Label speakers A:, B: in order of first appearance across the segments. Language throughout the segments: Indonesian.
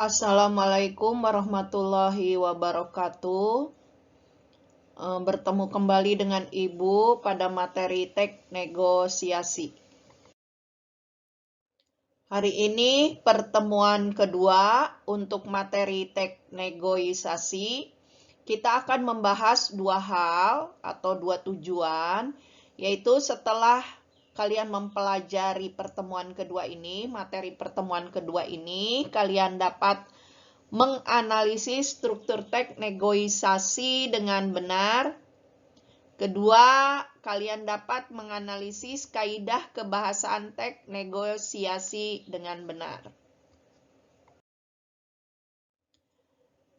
A: Assalamualaikum warahmatullahi wabarakatuh. Bertemu kembali dengan Ibu pada materi teks negosiasi. Hari ini pertemuan kedua untuk materi teks negosiasi. Kita akan membahas dua hal atau dua tujuan, yaitu setelah kalian mempelajari pertemuan kedua ini, materi pertemuan kedua ini, kalian dapat menganalisis struktur teks negosiasi dengan benar. Kedua, kalian dapat menganalisis kaidah kebahasaan teks negosiasi dengan benar.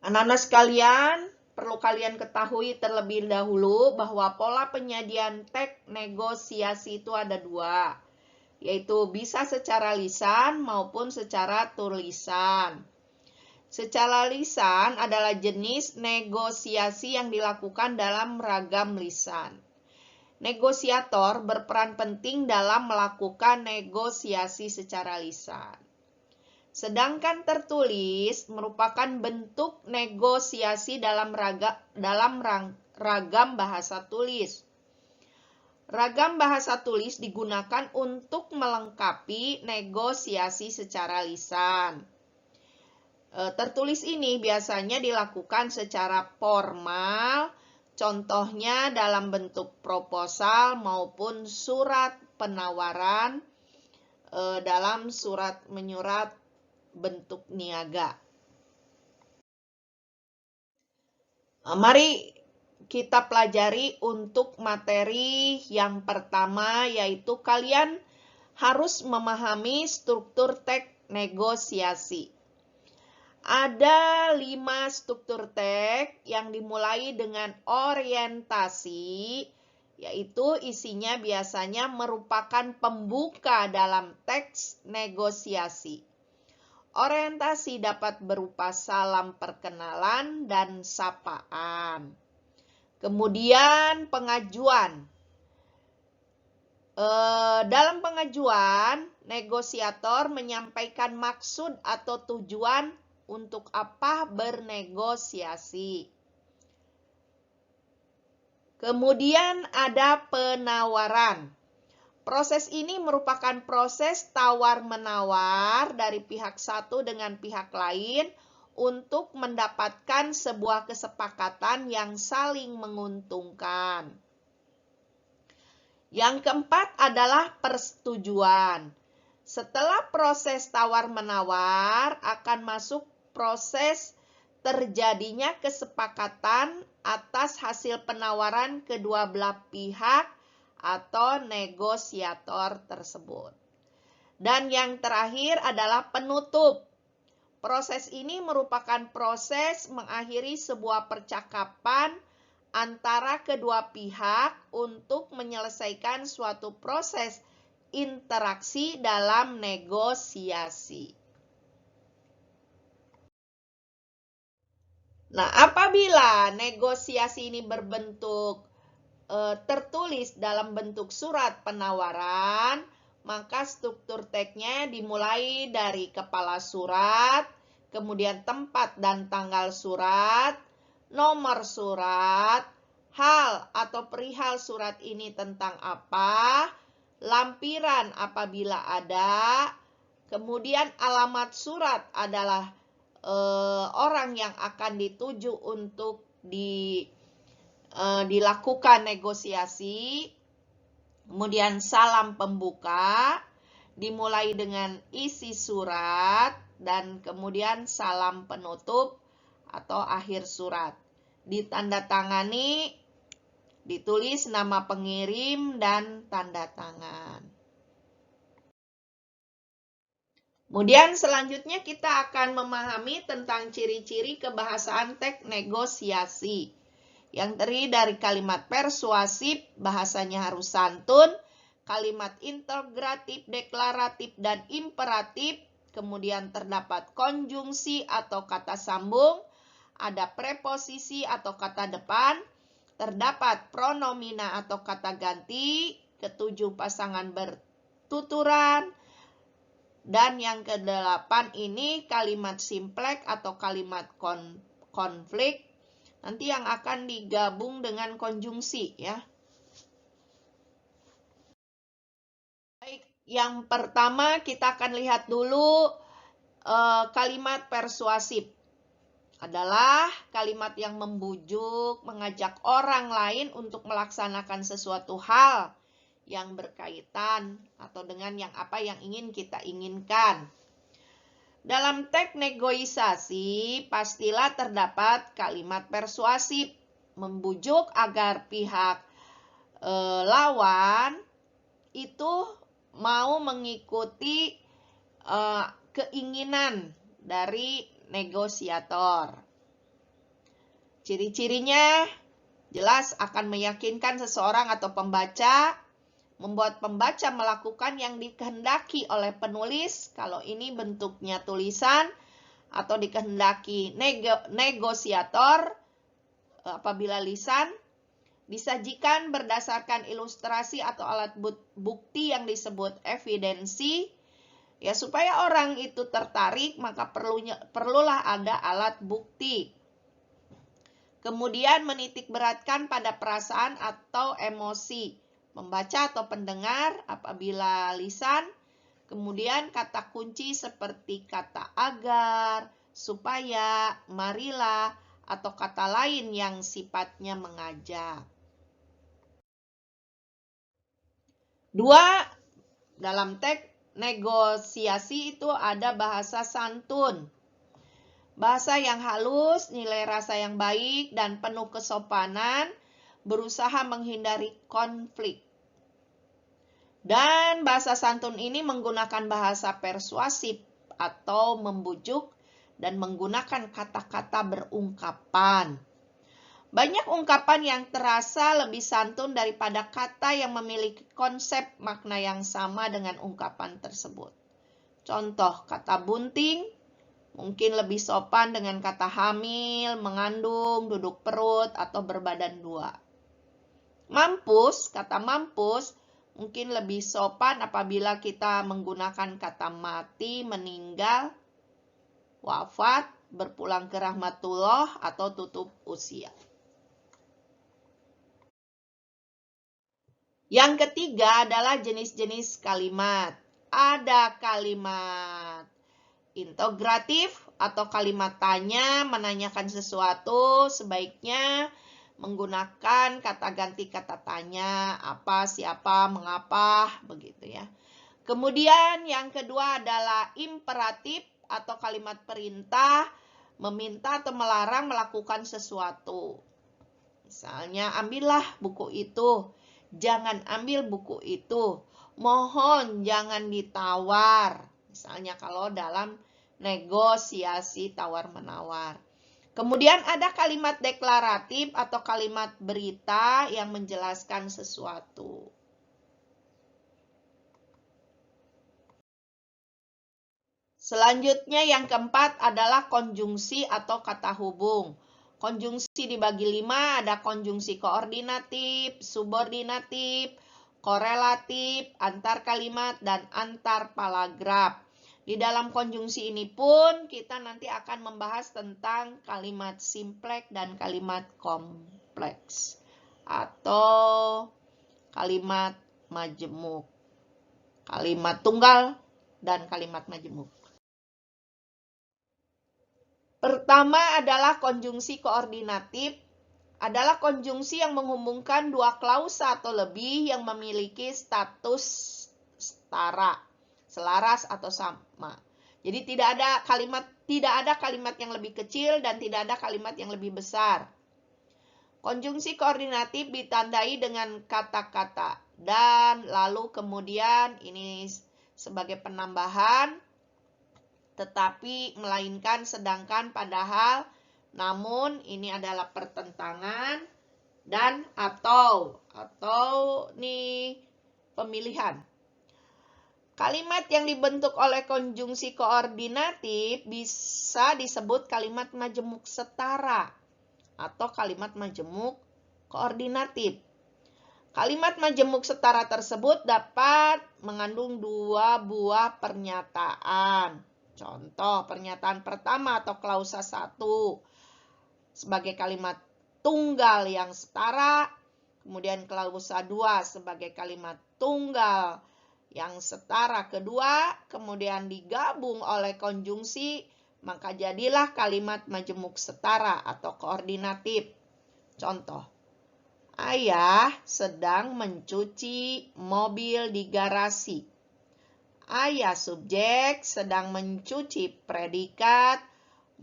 A: Anak-anak sekalian, perlu kalian ketahui terlebih dahulu bahwa pola penyajian teks negosiasi itu ada dua, yaitu bisa secara lisan maupun secara tulisan. Secara lisan adalah jenis negosiasi yang dilakukan dalam ragam lisan. Negosiator berperan penting dalam melakukan negosiasi secara lisan. Sedangkan tertulis merupakan bentuk negosiasi dalam ragam bahasa tulis. Ragam bahasa tulis digunakan untuk melengkapi negosiasi secara lisan. Tertulis ini biasanya dilakukan secara formal, contohnya dalam bentuk proposal maupun surat penawaran dalam surat menyurat bentuk niaga. Mari kita pelajari untuk materi yang pertama, yaitu kalian harus memahami struktur teks negosiasi. Ada 5 struktur teks yang dimulai dengan orientasi, yaitu isinya biasanya merupakan pembuka dalam teks negosiasi. Orientasi dapat berupa salam perkenalan dan sapaan. Kemudian pengajuan. Dalam pengajuan, negosiator menyampaikan maksud atau tujuan untuk apa bernegosiasi. Kemudian ada penawaran. Proses ini merupakan proses tawar-menawar dari pihak satu dengan pihak lain untuk mendapatkan sebuah kesepakatan yang saling menguntungkan. Yang keempat adalah persetujuan. Setelah proses tawar-menawar akan masuk proses terjadinya kesepakatan atas hasil penawaran kedua belah pihak atau negosiator tersebut. Dan yang terakhir adalah penutup. Proses ini merupakan proses mengakhiri sebuah percakapan antara kedua pihak untuk menyelesaikan suatu proses interaksi dalam negosiasi. Nah, apabila negosiasi ini berbentuk tertulis dalam bentuk surat penawaran, maka struktur teksnya dimulai dari kepala surat, kemudian tempat dan tanggal surat, nomor surat, hal atau perihal surat ini tentang apa, lampiran apabila ada, kemudian alamat surat adalah orang yang akan dituju untuk dilakukan negosiasi, kemudian salam pembuka, dimulai dengan isi surat, dan kemudian salam penutup atau akhir surat. Ditandatangani, ditulis nama pengirim dan tanda tangan. Kemudian selanjutnya kita akan memahami tentang ciri-ciri kebahasaan teks negosiasi. Yang terdiri dari kalimat persuasif, bahasanya harus santun, kalimat integratif, deklaratif, dan imperatif. Kemudian terdapat konjungsi atau kata sambung, ada preposisi atau kata depan, terdapat pronomina atau kata ganti, ketujuh pasangan bertuturan, Dan yang ke-8 ini kalimat simpleks atau kalimat konflik. Nanti yang akan digabung dengan konjungsi ya. Baik, yang pertama kita akan lihat dulu kalimat persuasif. Adalah kalimat yang membujuk, mengajak orang lain untuk melaksanakan sesuatu hal yang berkaitan atau dengan yang ingin kita inginkan. Dalam teks negosiasi, pastilah terdapat kalimat persuasif, membujuk agar pihak lawan itu mau mengikuti keinginan dari negosiator. Ciri-cirinya jelas akan meyakinkan seseorang atau pembaca, membuat pembaca melakukan yang dikehendaki oleh penulis, kalau ini bentuknya tulisan, atau dikehendaki negosiator apabila lisan, disajikan berdasarkan ilustrasi atau alat bukti yang disebut evidensi. Ya, supaya orang itu tertarik, maka perlulah ada alat bukti. Kemudian menitik beratkan pada perasaan atau emosi pembaca atau pendengar apabila lisan. Kemudian kata kunci seperti kata agar, supaya, marilah, atau kata lain yang sifatnya mengajak. 2. Dalam teks negosiasi itu ada bahasa santun. Bahasa yang halus, nilai rasa yang baik, dan penuh kesopanan, berusaha menghindari konflik. Dan bahasa santun ini menggunakan bahasa persuasif atau membujuk dan menggunakan kata-kata berungkapan. Banyak ungkapan yang terasa lebih santun daripada kata yang memiliki konsep makna yang sama dengan ungkapan tersebut. Contoh, kata bunting mungkin lebih sopan dengan kata hamil, mengandung, duduk perut, atau berbadan dua. Mampus, kata mampus mungkin lebih sopan apabila kita menggunakan kata mati, meninggal, wafat, berpulang ke rahmatullah, atau tutup usia. Yang ketiga adalah jenis-jenis kalimat. Ada kalimat integratif atau kalimat tanya, menanyakan sesuatu, sebaiknya menggunakan kata ganti kata tanya, apa, siapa, mengapa, begitu ya. Kemudian yang kedua adalah imperatif atau kalimat perintah, meminta atau melarang melakukan sesuatu. Misalnya, ambillah buku itu. Jangan ambil buku itu. Mohon jangan ditawar. Misalnya kalau dalam negosiasi tawar-menawar. Kemudian ada kalimat deklaratif atau kalimat berita yang menjelaskan sesuatu. Selanjutnya yang keempat adalah konjungsi atau kata hubung. Konjungsi dibagi 5, ada konjungsi koordinatif, subordinatif, korelatif, antar kalimat, dan antar paragraf. Di dalam konjungsi ini pun kita nanti akan membahas tentang kalimat simpleks dan kalimat kompleks atau kalimat majemuk, kalimat tunggal, dan kalimat majemuk. Pertama adalah konjungsi koordinatif, adalah konjungsi yang menghubungkan dua klausa atau lebih yang memiliki status setara, selaras atau sama. Jadi tidak ada kalimat yang lebih kecil dan tidak ada kalimat yang lebih besar. Konjungsi koordinatif ditandai dengan kata-kata dan lalu kemudian ini sebagai penambahan, tetapi melainkan sedangkan padahal, namun ini adalah pertentangan, dan atau nih pemilihan. Kalimat yang dibentuk oleh konjungsi koordinatif bisa disebut kalimat majemuk setara atau kalimat majemuk koordinatif. Kalimat majemuk setara tersebut dapat mengandung dua buah pernyataan. Contoh, pernyataan pertama atau klausa 1 sebagai kalimat tunggal yang setara, kemudian klausa 2 sebagai kalimat tunggal yang setara kedua, kemudian digabung oleh konjungsi, maka jadilah kalimat majemuk setara atau koordinatif. Contoh, ayah sedang mencuci mobil di garasi. Ayah subjek sedang mencuci predikat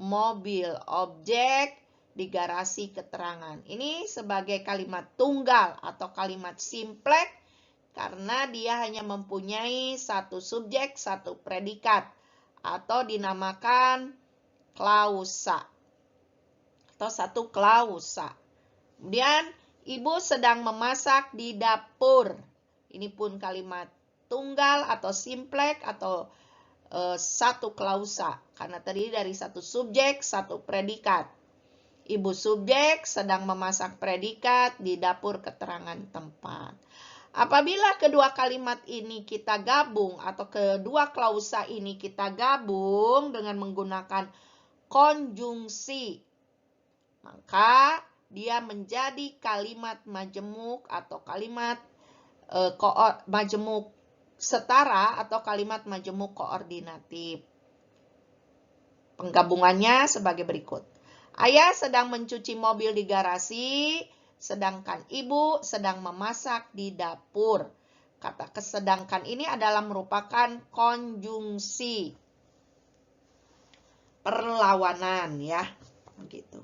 A: mobil objek di garasi keterangan. Ini sebagai kalimat tunggal atau kalimat simplek karena dia hanya mempunyai satu subjek, satu predikat atau dinamakan klausa atau satu klausa. Kemudian ibu sedang memasak di dapur. Ini pun kalimat tunggal atau simplek atau satu klausa karena terdiri dari satu subjek, satu predikat. Ibu subjek sedang memasak predikat di dapur keterangan tempat. Apabila kedua kalimat ini kita gabung atau kedua klausa ini kita gabung dengan menggunakan konjungsi, maka dia menjadi kalimat majemuk atau kalimat majemuk setara atau kalimat majemuk koordinatif. Penggabungannya sebagai berikut. Ayah sedang mencuci mobil di garasi, sedangkan ibu sedang memasak di dapur. Kata kesedangkan ini adalah merupakan konjungsi perlawanan ya, begitu.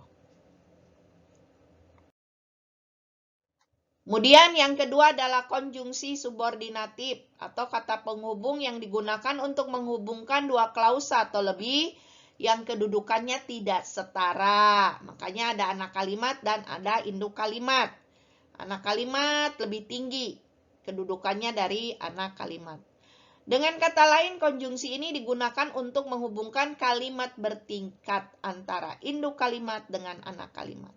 A: Kemudian yang kedua adalah konjungsi subordinatif atau kata penghubung yang digunakan untuk menghubungkan dua klausa atau lebih yang kedudukannya tidak setara. Makanya ada anak kalimat dan ada induk kalimat. Anak kalimat lebih tinggi kedudukannya dari anak kalimat. Dengan kata lain, konjungsi ini digunakan untuk menghubungkan kalimat bertingkat antara induk kalimat dengan anak kalimat.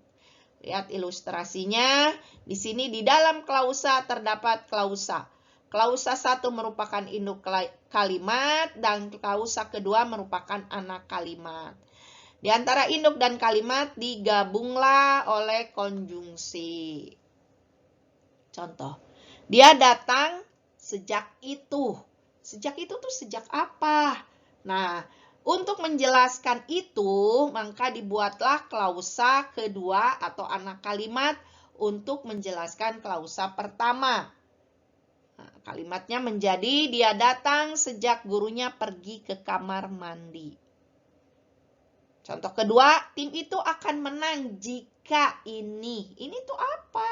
A: Lihat ilustrasinya. Di sini di dalam klausa terdapat klausa. Klausa 1 merupakan induk kalimat dan klausa kedua merupakan anak kalimat. Di antara induk dan kalimat digabunglah oleh konjungsi. Contoh, dia datang sejak itu. Sejak itu tuh sejak apa? Nah, untuk menjelaskan itu, maka dibuatlah klausa kedua atau anak kalimat untuk menjelaskan klausa pertama. Nah, kalimatnya menjadi dia datang sejak gurunya pergi ke kamar mandi. Contoh kedua, tim itu akan menang jika ini. Ini tuh apa?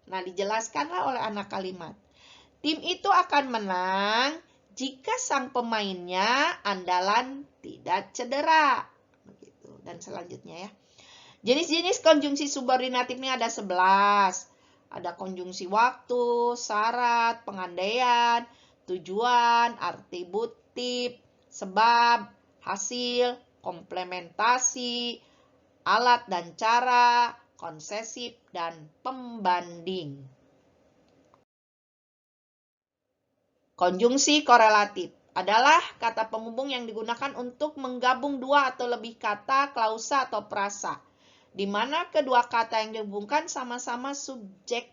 A: Nah, dijelaskanlah oleh anak kalimat. Tim itu akan menang jika sang pemainnya andalan tidak cedera. Begitu. Dan selanjutnya ya. Jenis-jenis konjungsi subordinatif ini ada 11. Ada konjungsi waktu, syarat, pengandaian, tujuan, arti butif, sebab, hasil, komplementasi, alat dan cara, konsesif, dan pembanding. Konjungsi korelatif adalah kata penghubung yang digunakan untuk menggabung dua atau lebih kata, klausa, atau frasa, di mana kedua kata yang dihubungkan sama-sama subjek.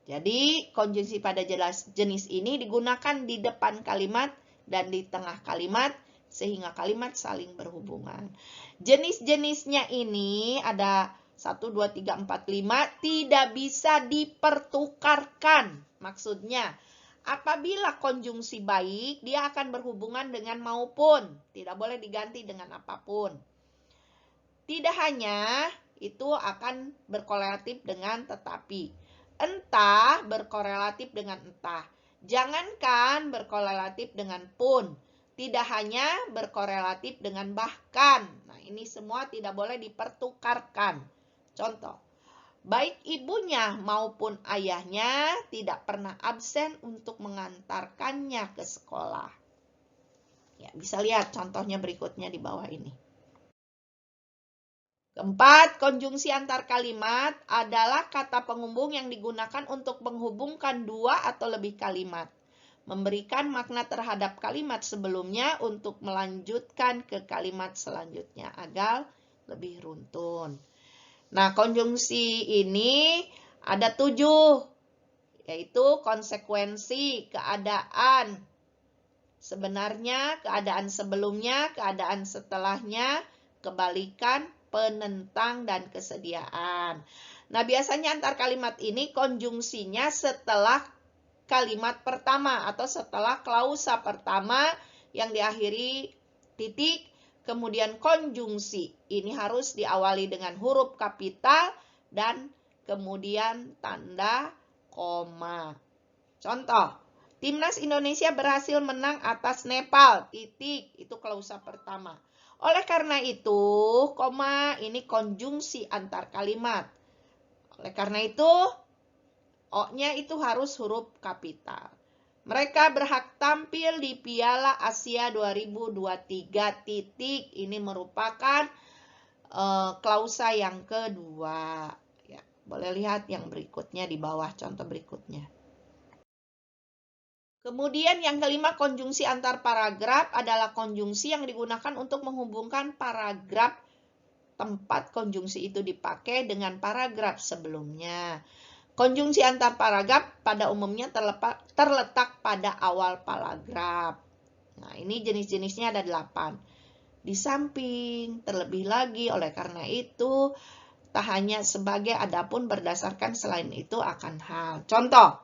A: Jadi, konjungsi pada jenis ini digunakan di depan kalimat dan di tengah kalimat, sehingga kalimat saling berhubungan. Jenis-jenisnya ini ada 1, 2, 3, 4, 5, tidak bisa dipertukarkan. Maksudnya, apabila konjungsi baik, dia akan berhubungan dengan maupun. Tidak boleh diganti dengan apapun. Tidak hanya itu akan berkorelatif dengan tetapi. Entah berkorelatif dengan entah. Jangankan berkorelatif dengan pun. Tidak hanya berkorelatif dengan bahkan. Nah, ini semua tidak boleh dipertukarkan. Contoh, baik ibunya maupun ayahnya tidak pernah absen untuk mengantarkannya ke sekolah. Ya, bisa lihat contohnya berikutnya di bawah ini. Keempat, konjungsi antar kalimat adalah kata penghubung yang digunakan untuk menghubungkan dua atau lebih kalimat. memberikan makna terhadap kalimat sebelumnya untuk melanjutkan ke kalimat selanjutnya agar lebih runtun. Nah, konjungsi ini ada 7, yaitu konsekuensi, keadaan sebenarnya, keadaan sebelumnya, keadaan setelahnya, kebalikan, penentang, dan kesediaan. Nah, biasanya antar kalimat ini konjungsinya setelah kalimat pertama atau setelah klausa pertama yang diakhiri titik, kemudian konjungsi. Ini harus diawali dengan huruf kapital dan kemudian tanda koma. Contoh, Timnas Indonesia berhasil menang atas Nepal, titik, itu klausa pertama. Oleh karena itu, koma ini konjungsi antar kalimat. Oleh karena itu, O-nya itu harus huruf kapital. Mereka berhak tampil di Piala Asia 2023, titik. Ini merupakan klausa yang kedua. Ya, boleh lihat yang berikutnya di bawah, contoh berikutnya. Kemudian yang kelima, konjungsi antar paragraf adalah konjungsi yang digunakan untuk menghubungkan paragraf tempat konjungsi itu dipakai dengan paragraf sebelumnya. Konjungsi antar paragraf pada umumnya terletak pada awal paragraf. Nah, ini jenis-jenisnya ada 8. Di samping, terlebih lagi, oleh karena itu, tak hanya sebagai adapun berdasarkan selain itu akan hal. Contoh,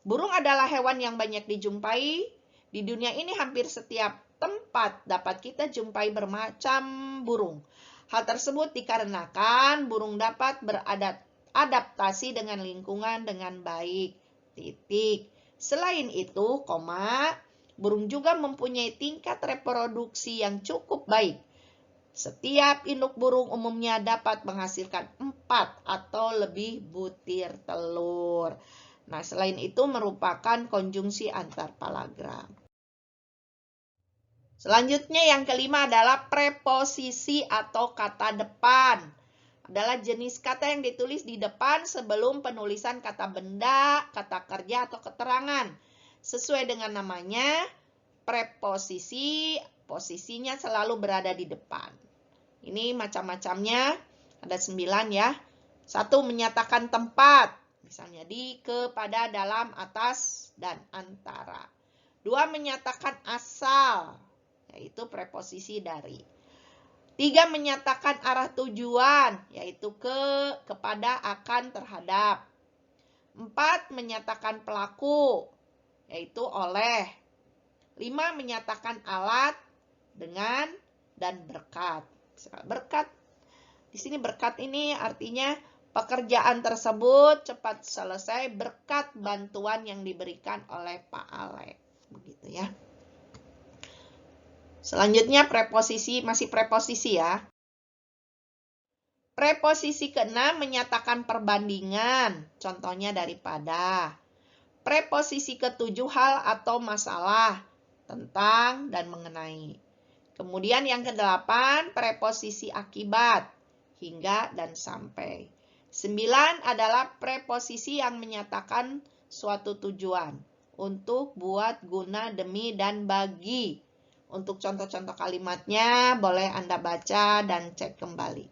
A: burung adalah hewan yang banyak dijumpai. Di dunia ini hampir setiap tempat dapat kita jumpai bermacam burung. Hal tersebut dikarenakan burung dapat beradaptasi dengan lingkungan dengan baik. Titik. Selain itu, burung juga mempunyai tingkat reproduksi yang cukup baik. Setiap induk burung umumnya dapat menghasilkan 4 atau lebih butir telur. Nah, selain itu merupakan konjungsi antar paragraf. Selanjutnya yang kelima adalah preposisi atau kata depan. Adalah jenis kata yang ditulis di depan sebelum penulisan kata benda, kata kerja, atau keterangan. Sesuai dengan namanya, preposisi, posisinya selalu berada di depan. Ini macam-macamnya, ada 9 ya. 1, menyatakan tempat. Misalnya di, ke, pada, dalam, atas, dan antara. 2, menyatakan asal, yaitu preposisi dari. 3, menyatakan arah tujuan, yaitu ke, kepada, akan, terhadap. 4, menyatakan pelaku, yaitu oleh. 5, menyatakan alat, dengan, dan berkat. Berkat, di sini berkat ini artinya pekerjaan tersebut cepat selesai berkat bantuan yang diberikan oleh Pak Alek. Begitu ya. Selanjutnya preposisi, masih preposisi ya. Preposisi ke-6 menyatakan perbandingan, contohnya daripada. Preposisi ke-7 hal atau masalah, tentang dan mengenai. Kemudian yang ke-8 preposisi akibat, hingga dan sampai. 9 adalah preposisi yang menyatakan suatu tujuan, untuk, buat, guna, demi, dan bagi. Untuk contoh-contoh kalimatnya boleh Anda baca dan cek kembali.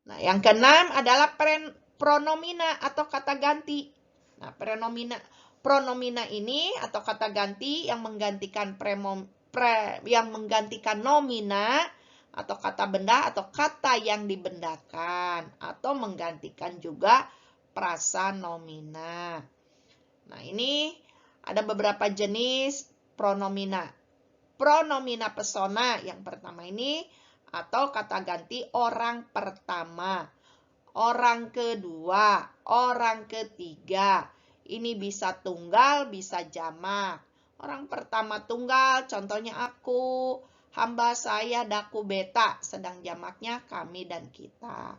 A: Nah, yang ke-6 adalah pronomina atau kata ganti. Nah, pronomina ini atau kata ganti yang menggantikan nomina atau kata benda atau kata yang dibendakan atau menggantikan juga prasa nomina. Nah, ini ada beberapa jenis pronomina. Pronomina persona yang pertama ini atau kata ganti orang pertama, orang kedua, orang ketiga. Ini bisa tunggal, bisa jamak. Orang pertama tunggal, contohnya aku, hamba saya, daku, beta. Sedang jamaknya kami dan kita.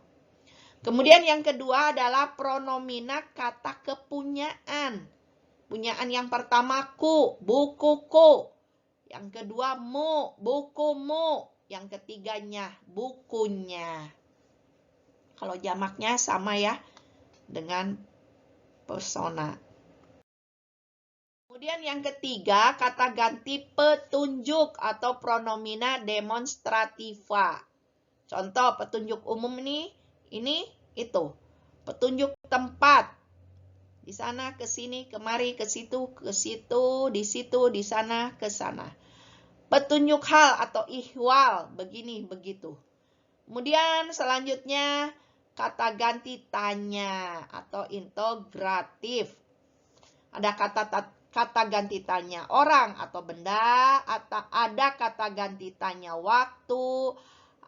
A: Kemudian yang kedua adalah pronomina kata kepunyaan. Punyaan yang pertama ku, bukuku. Yang kedua mu, bukumu. Yang ketiganya bukunya. Kalau jamaknya sama ya dengan persona. Kemudian yang ketiga, kata ganti petunjuk atau pronomina demonstrativa. Contoh petunjuk umum ini, itu. Petunjuk tempat. Di sana, ke sini, kemari, ke situ, di situ, di sana, ke sana. Petunjuk hal atau ihwal, begini, begitu. Kemudian selanjutnya, kata ganti tanya atau integratif. Ada kata ganti tanya orang atau benda, atau ada kata ganti tanya waktu,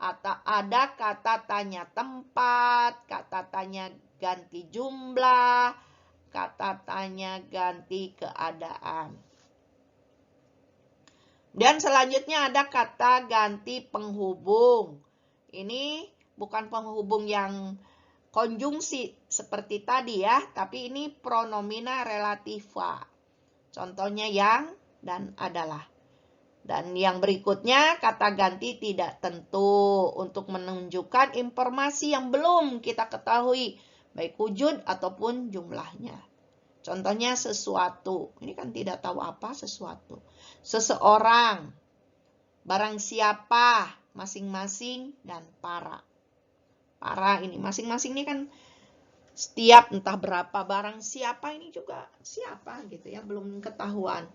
A: atau ada kata tanya tempat, kata tanya ganti jumlah, kata tanya ganti keadaan. Dan selanjutnya ada kata ganti penghubung. Ini bukan penghubung yang konjungsi seperti tadi ya, tapi ini pronomina relativa. Contohnya yang dan adalah. Dan yang berikutnya kata ganti tidak tentu untuk menunjukkan informasi yang belum kita ketahui, baik wujud ataupun jumlahnya. Contohnya sesuatu, ini kan tidak tahu apa sesuatu. Seseorang, barang siapa, masing-masing, dan para. Para ini, masing-masing ini kan setiap entah berapa barang siapa ini juga siapa gitu ya, belum ketahuan.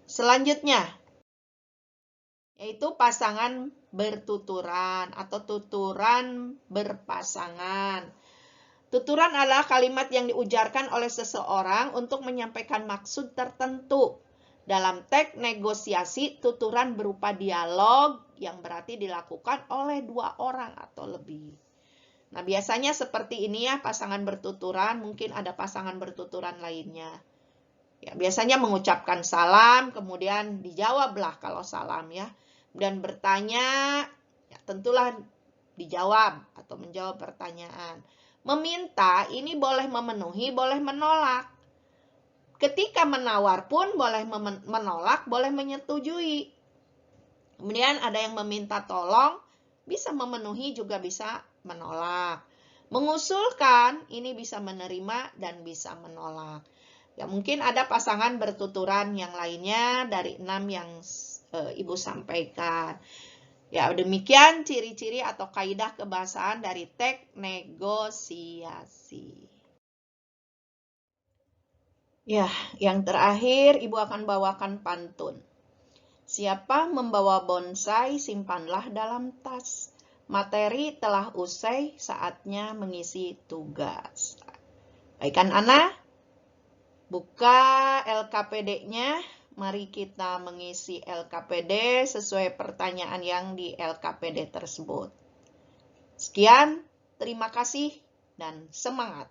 A: Selanjutnya, yaitu pasangan bertuturan atau tuturan berpasangan. Tuturan adalah kalimat yang diujarkan oleh seseorang untuk menyampaikan maksud tertentu. Dalam teks negosiasi, tuturan berupa dialog yang berarti dilakukan oleh dua orang atau lebih. Nah, biasanya seperti ini ya, pasangan bertuturan, mungkin ada pasangan bertuturan lainnya. Ya, biasanya mengucapkan salam, kemudian dijawablah kalau salam ya. Dan bertanya, ya tentulah dijawab atau menjawab pertanyaan. Meminta ini boleh memenuhi, boleh menolak. Ketika menawar pun boleh menolak, boleh menyetujui. Kemudian ada yang meminta tolong, bisa memenuhi juga bisa menolak. Mengusulkan ini bisa menerima dan bisa menolak. Ya mungkin ada pasangan bertuturan yang lainnya dari 6 yang Ibu sampaikan. Ya demikian ciri-ciri atau kaidah kebahasaan dari teks negosiasi. Ya, yang terakhir Ibu akan bawakan pantun. Siapa membawa bonsai, simpanlah dalam tas. Materi telah usai, saatnya mengisi tugas. Baikkan anak, buka LKPD-nya. Mari kita mengisi LKPD sesuai pertanyaan yang di LKPD tersebut. Sekian, terima kasih dan semangat.